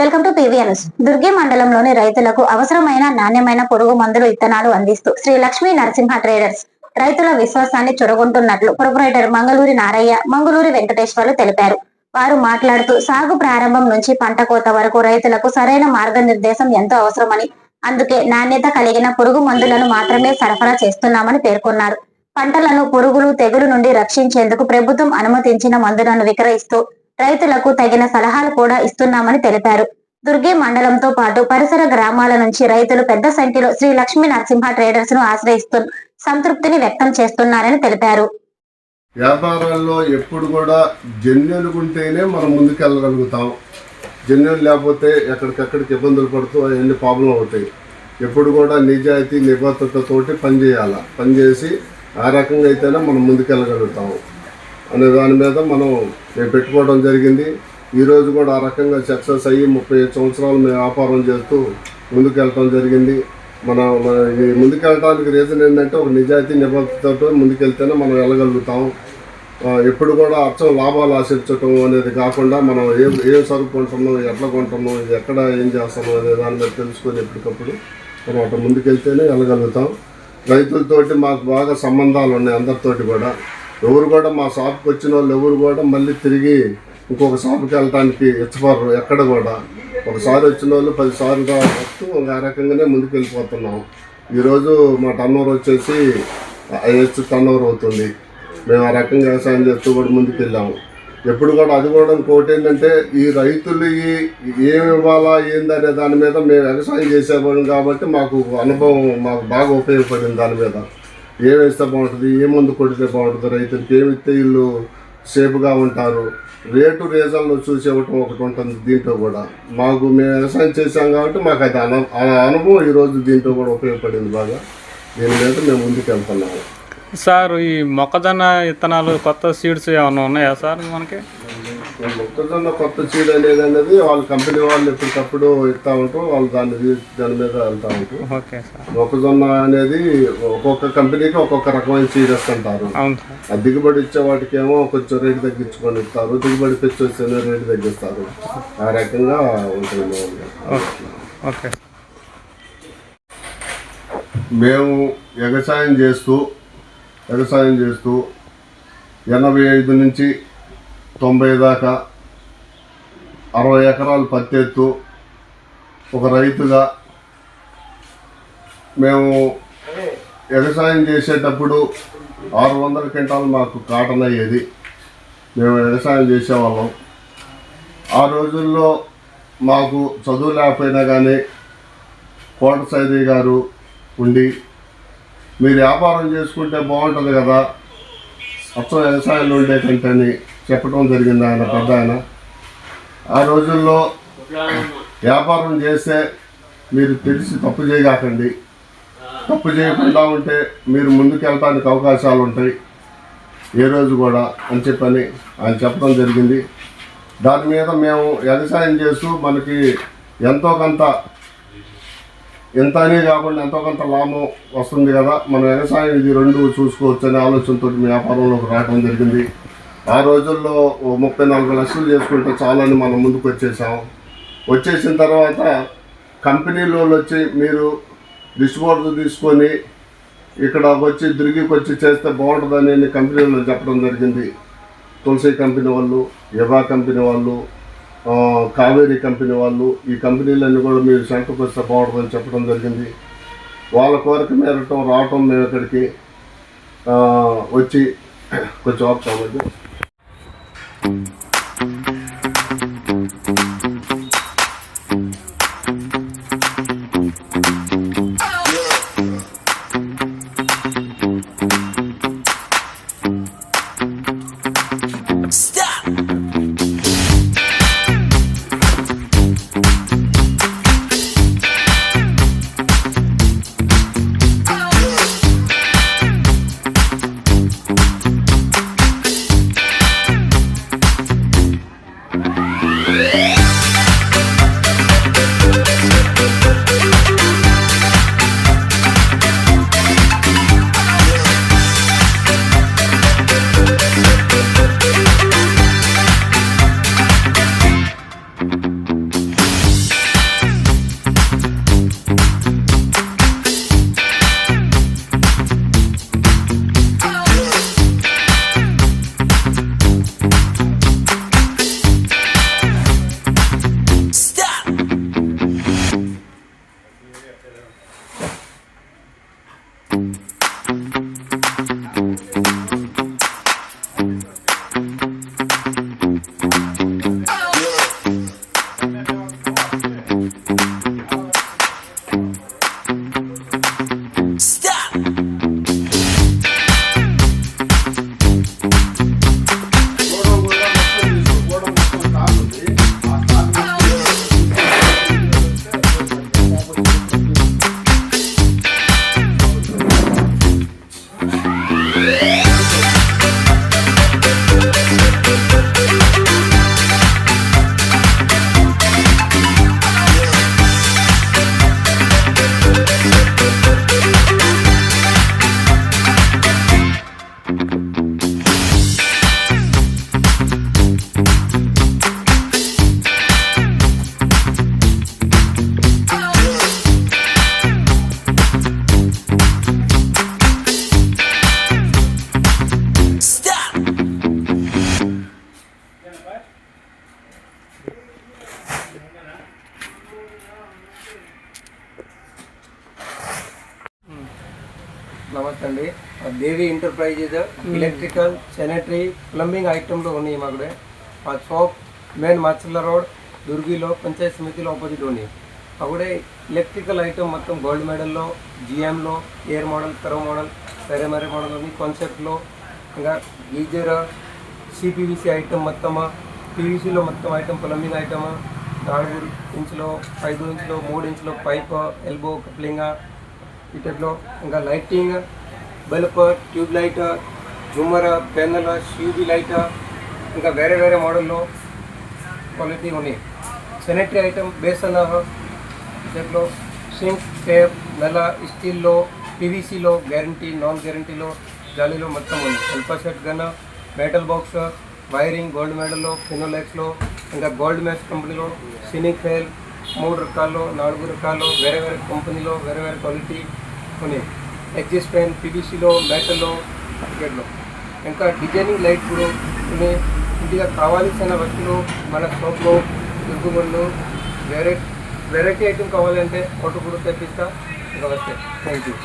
Welcome to PVNS. Durgi మండలంలోని రైతులకు అవసరమైన నాణ్యమైన పురుగు మందులు విత్తనాలు అందిస్తూ శ్రీ లక్ష్మీ నరసింహ ట్రేడర్స్ రైతుల విశ్వాసాన్ని చొరగొంటున్నట్లు ప్రొపరైటర్ మంగళూరి నారయ్య, మంగళూరి వెంకటేశ్వర్లు తెలిపారు. వారు మాట్లాడుతూ సాగు ప్రారంభం నుంచి పంట కోత వరకు రైతులకు సరైన మార్గనిర్దేశం ఎంతో అవసరమని, అందుకే నాణ్యత కలిగిన పురుగు మందులను మాత్రమే సరఫరా చేస్తున్నామని పేర్కొన్నారు. పంటలను పురుగులు, తెగులు నుండి రక్షించేందుకు ప్రభుత్వం అనుమతించిన మందులను విక్రయిస్తూ రైతులకు తగిన సలహాలు కూడా ఇస్తున్నామని తెలిపారు. దుర్గి మండలంతో పాటు పరిసర గ్రామాల నుంచి రైతులు పెద్ద సంఖ్యలో శ్రీ లక్ష్మీ నరసింహ ట్రేడర్స్ ను ఆశ్రయిస్తూ సంతృప్తిని వ్యక్తం చేస్తున్నారని తెలిపారు. వ్యాపారాల్లో ఎప్పుడు కూడా జెన్యున్ ఉంటేనే మనం ముందుకెళ్ళగలుగుతాం. జెన్యున్ లేకపోతే ఎక్కడికెక్కడికి ఇబ్బందులు పడుతూ అవన్నీ ప్రాబ్లం అవుతాయి. ఎప్పుడు కూడా నిజాయితీ నిబద్ధతతోటి పనిచేయాలి. పనిచేసి ఆ రకంగా అయితేనే మనం ముందుకెళ్ళగలుగుతాం అనే దాని మీద మేము పెట్టుకోవడం జరిగింది. ఈరోజు కూడా ఆ రకంగా సక్సెస్ అయ్యి 35 సంవత్సరాలు మేము వ్యాపారం చేస్తూ ముందుకెళ్ళటం జరిగింది. ఈ ముందుకెళ్ళడానికి రీజన్ ఏంటంటే ఒక నిజాయితీ నిబద్ధతతో ముందుకెళ్తేనే మనం వెళ్ళగలుగుతాం. ఎప్పుడు కూడా అచ్చం లాభాలు ఆశించటం అనేది కాకుండా మనం ఏం సరుకు కొంటున్నాం, ఎట్లా కొంటున్నాం, ఇది ఎక్కడ ఏం చేస్తున్నాం అనే దాని మీద తెలుసుకొని ఎప్పటికప్పుడు మనం అట్లా ముందుకెళ్తేనే వెళ్ళగలుగుతాం. రైతులతోటి మాకు బాగా సంబంధాలు ఉన్నాయి. అందరితోటి కూడా ఎవరు కూడా మా షాప్కి వచ్చిన వాళ్ళు ఎవరు కూడా మళ్ళీ తిరిగి ఇంకొక షాప్కి వెళ్ళటానికి ఇష్టపడరు. ఎక్కడ కూడా ఒకసారి వచ్చిన వాళ్ళు 10 సార్లుగా వస్తూ ఆ రకంగానే ముందుకు వెళ్ళిపోతున్నాం. ఈరోజు మా టర్నోవర్ వచ్చేసి హైయెస్ట్ టర్నోవర్ అవుతుంది. మేము ఆ రకంగా వ్యవసాయం చేస్తూ కూడా ముందుకు వెళ్ళాము. ఎప్పుడు కూడా అది కూడా ఇంకోటి ఏంటంటే ఈ రైతులు ఏమి ఇవ్వాలా ఏందనే దాని మీద మేము వ్యవసాయం చేసేవాళ్ళం కాబట్టి మాకు అనుభవం మాకు బాగా ఉపయోగపడింది. దాని మీద ఏం వేస్తే బాగుంటుంది, ఏ మందు కొడితే బాగుంటుంది, రైతులకి ఏమి ఇస్తే వీళ్ళు సేఫ్గా ఉంటారు, రేటు రీజన్లో చూసి ఇవ్వటం ఒకటి ఉంటుంది. దీంట్లో కూడా మాకు మేము వ్యవసాయం చేసాం కాబట్టి మాకు అది అనుభవం ఈరోజు దీంట్లో కూడా ఉపయోగపడింది బాగా. దీని మీద మేము ముందుకు వెళ్తున్నాము. సార్, ఈ మొక్కజొన్న విత్తనాలు కొత్త సీడ్స్ ఏమైనా ఉన్నాయా సార్ మనకి? మొక్కజొన్న కొత్త సీడ్ అనేది వాళ్ళ కంపెనీ వాళ్ళు ఎప్పటికప్పుడు ఇస్తూ ఉంటారు. వాళ్ళు దాని మీద వెళ్తూ ఉంటారు. Okay sir. మొక్కజొన్న అనేది ఒక్కొక్క కంపెనీకి ఒక్కొక్క రకమైన సీడ్ ఇస్తుంటారు. ఆ దిగుబడి ఇచ్చే వాటికి ఏమో కొంచెం రేటు తగ్గించుకొని ఇస్తారు, దిగుబడి పెంచి వచ్చే రేటు తగ్గిస్తారు. ఆ రకంగా ఉంటుంది. ఓకే. మేము వ్యవసాయం చేస్తూ 85 నుంచి 90 దాకా 60 ఎకరాలు పత్తి ఎత్తు ఒక రైతుగా మేము వ్యవసాయం చేసేటప్పుడు 600 క్వింటాలు మాకు కాటన్ అయ్యేది. మేము వ్యవసాయం చేసేవాళ్ళం. ఆ రోజుల్లో మాకు చదువు లేకపోయినా కానీ కోట సైదయ్య గారు ఉండి మీరు వ్యాపారం చేసుకుంటే బాగుంటుంది కదా, అచ్చం వ్యవసాయంలో ఉండే కంటని చెప్పడం జరిగింది ఆయన పెద్ద ఆయన. ఆ రోజుల్లో వ్యాపారం చేస్తే మీరు తెలిసి తప్పు చేయకండి, తప్పు చేయకుండా ఉంటే మీరు ముందుకు వెళ్ళడానికి అవకాశాలు ఉంటాయి ఏ రోజు కూడా అని చెప్పని ఆయన చెప్పడం జరిగింది. దాని మీద మేము వ్యవసాయం చేస్తూ మనకి ఎంతో కొంత ఎంత అనే కాకుండా ఎంతో కొంత లాభం వస్తుంది కదా, మన వ్యవసాయం ఇది రెండు చూసుకోవచ్చు అనే ఆలోచనతో వ్యాపారంలోకి రావడం జరిగింది. ఆ రోజుల్లో 34 లక్షలు చేసుకుంటే చాలని మనం ముందుకు వచ్చేసిన తర్వాత కంపెనీలో వచ్చి మీరు డిస్ట్రిబ్యూటర్ తీసుకొని ఇక్కడ వచ్చి దుర్గికి వచ్చి చేస్తే బాగుంటుందని కంపెనీలో చెప్పడం జరిగింది. తులసి కంపెనీ వాళ్ళు, యవా కంపెనీ వాళ్ళు, కావేరీ కంపెనీ వాళ్ళు, ఈ కంపెనీలన్నీ కూడా మీరు సెంటర్కి వస్తే బాగుంటుందని చెప్పడం జరిగింది. వాళ్ళ కోరిక మేరటం రావటం మేము ఇక్కడికి వచ్చి కొంచెం ఆపుతామండి. నమస్తే అండి Devi enterprises electrical sanitary plumbing ఐటెంలో ఉన్నాయి మా కూడా ఆ షాప్ మెయిన్ మాచర్ల రోడ్ దుర్గిలో పంచాయత్ సమితిలో ఆపోజిట్ ఉంది అప్పుడే ఎలక్ట్రికల్ ఐటమ్ మొత్తం గోల్డ్ మెడల్లో జిఎంలో ఎయిర్ మోడల్ కరో మోడల్ వేరే వేరే మోడల్ ఉంది కాన్సెప్ట్లో ఇంకా గీజర్ సిపివిసి ఐటమ్ మొత్తం పీవీసీలో మొత్తం ఐటమ్ ప్లంబింగ్ ఐటమ్ 4 ఇంచులో 5 ఇంచులో 3 ఇంచులో పైప్ ఎల్బో కప్లింగ్ వీటిలో ఇంకా లైటింగ్ బల్బ్ ట్యూబ్ లైట్ జూమర్ పెన్నల్ యూవీ లైట్ ఇంకా వేరే వేరే మోడల్లో క్వాలిటీ ఉన్నాయి శానిటరీ ఐటమ్ బేసన్ దీంట్లో సింక్ టేప్ నెల స్టీల్లో పీవీసీలో గ్యారంటీ నాన్ గ్యారంటీలో జాలీలో మొత్తం ఉంది అల్పా షర్ట్ గన్ మెటల్ బాక్స్ వైరింగ్ గోల్డ్ మెడల్లో ఫినోలెక్స్లో ఇంకా గోల్డ్ మ్యాచ్ కంపెనీలో సినిక్ ఫెయిల్ 3 రకాల్లో 4 రకాల్లో వేరే వేరే కంపెనీలో వేరే వేరే క్వాలిటీ ఉన్నాయి ఎగ్జిస్ట్ పెయిన్ పీవీసీలో మెటల్లో క్రికెట్లో ఇంకా డిజైనింగ్ లైట్ కూడా ఉన్నాయి ఇంటిగా కావాల్సిన వస్తువులు మన షాప్లో దొరుకుబడులు వెరైటీ ఐటమ్ కావాలంటే ఫోటో కూడా తెప్పిస్తా ఇంకా వస్తే థ్యాంక్ యూ